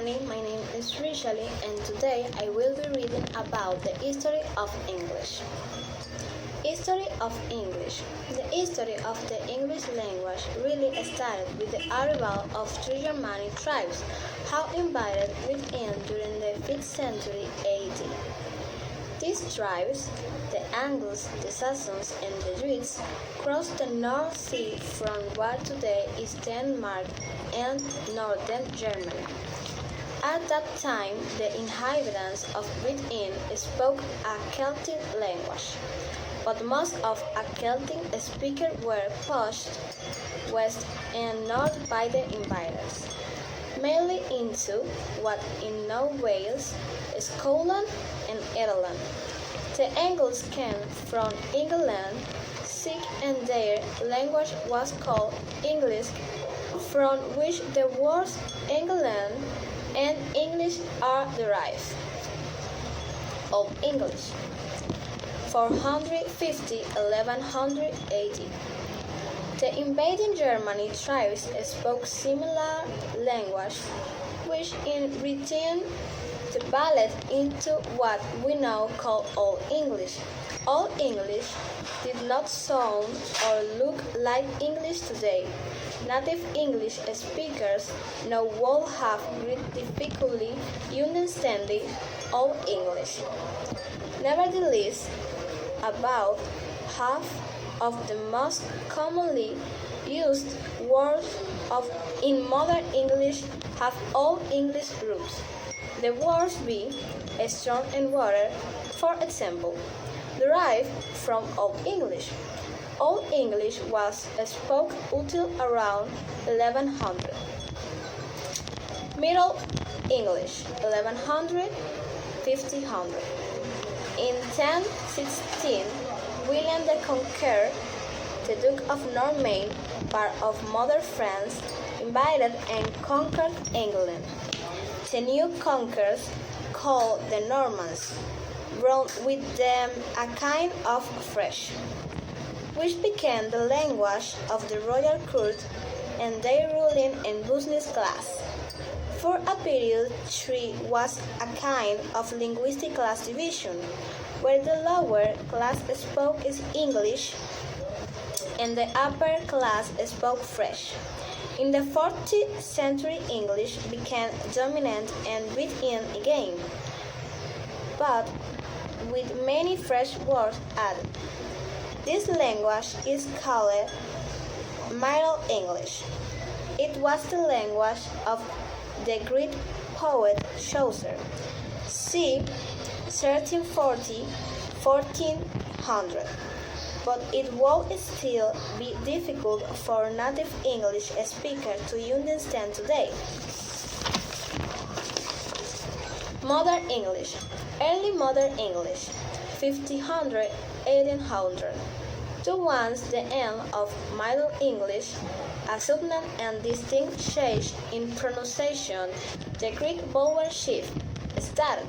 morning, my name is Richally and today I will be reading about the history of English. History of English. The history of the English language really started with the arrival of three Germanic tribes, who invaded within during the 5th century AD. These tribes, the Angles, the Saxons, and the Druids, crossed the North Sea from what today is Denmark and northern Germany. At that time, the inhabitants of Britain spoke a Celtic language, but most of a Celtic speakers were pushed west and north by the invaders, mainly into what is now Wales, Scotland, and Ireland. The Angles came from England, and their language was called English, from which the words England and English are derived. Old English, 450–1180. The invading Germanic tribes spoke similar language, which in return developed into what we now call Old English. Old English did not sound or look like English today. Native English speakers now would have great difficulty understanding Old English. Nevertheless, about half of the most commonly used words in modern English have Old English roots. The words be strong and water, for example, derived from Old English. Old English was spoken until around 1100. Middle English, 1100–1500. In 1016, William the Conqueror, the Duke of Normandy, part of modern France, invaded and conquered England. The new conquerors, called the Normans, brought with them a kind of French, which became the language of the royal court and their ruling and business class. For a period, three was a kind of linguistic class division, where the lower class spoke English and the upper class spoke French. In the 14th century, English became dominant and written again, but with many fresh words added. This language is called Middle English. It was the language of the Greek poet Chaucer, c. 1340–1400. But it would still be difficult for native English speakers to understand today. Modern English. Early Modern English, 1500–1800. Towards the end of Middle English, a sudden and distinct change in pronunciation, the Greek vowel shift started,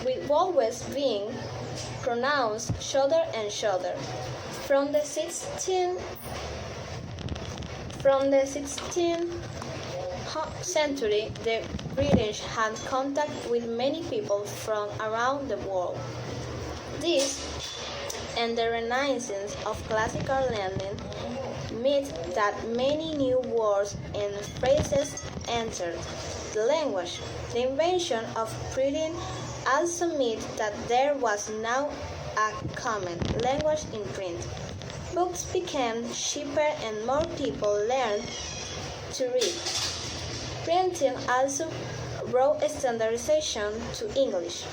with vowels being pronounced shorter and shorter. From the 16th century, the British had contact with many people from around the world. This and the renaissance of classical learning meant that many new words and phrases entered the language. The invention of printing also meant that there was now a common language in print. Books became cheaper and more people learned to read. Printing also brought standardization to English.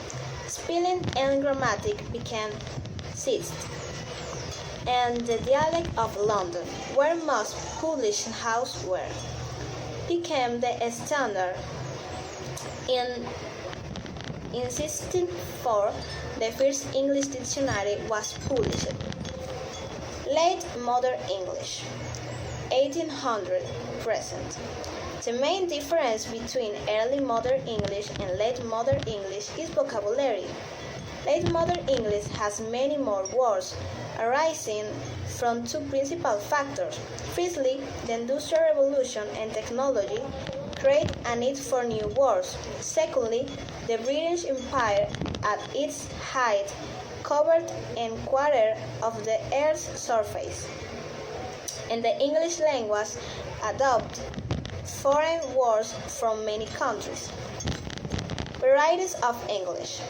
Spelling and grammar became seized, and the dialect of London, where most publishing houses were, became the standard. In 1604, the first English dictionary was published. Late Modern English, 1800 present. The main difference between early Modern English and late Modern English is vocabulary. Late Modern English has many more words, arising from two principal factors. Firstly, the Industrial Revolution and technology, create a need for new words. Secondly, the British Empire at its height covered a quarter of the Earth's surface, and the English language adopted foreign words from many countries. Varieties of English.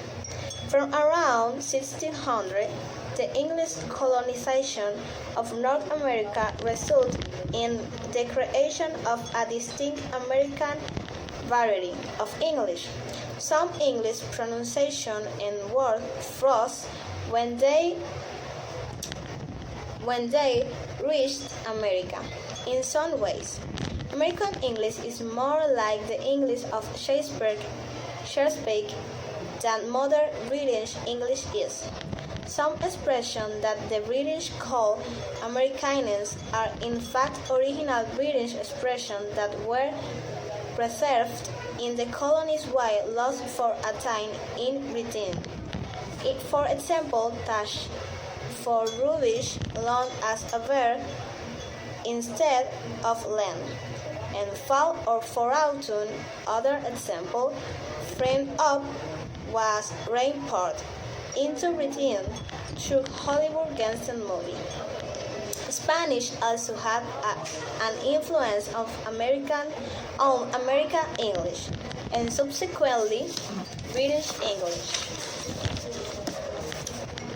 From around 1600, the English colonization of North America resulted in the creation of a distinct American variety of English. Some English pronunciation and words froze when they reached America. In some ways, American English is more like the English of Shakespeare than modern British English is. Some expressions that the British call Americanized are in fact original British expressions that were preserved in the colonies while lost for a time in Britain. For example, touch for rubbish long as a verb instead of land, and fall or for autumn. Other example, framed up was rainport into Britain through Hollywood gangster movie. Spanish also had an influence on American English and subsequently British English.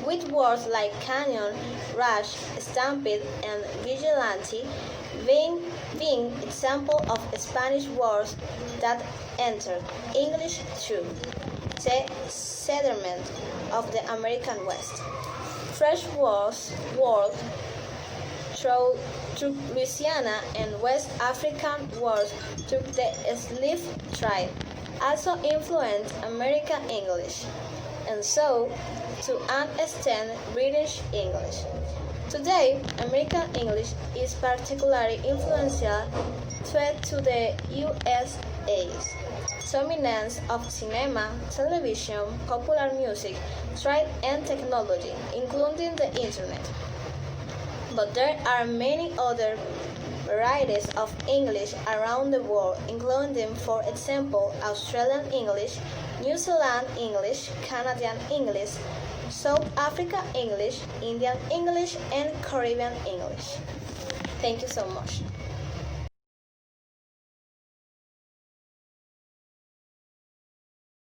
With words like canyon, rush, stampede, and vigilante being examples of Spanish words that entered English through the settlement of the American West. Fresh words through Louisiana and West African words through the slave trade also influenced American English, and so, to an extent, British English. Today, American English is particularly influential to the USA's dominance of cinema, television, popular music, trade, and technology, including the Internet. But there are many other varieties of English around the world, including, for example, Australian English, New Zealand English, Canadian English, South Africa English, Indian English, and Caribbean English. Thank you so much.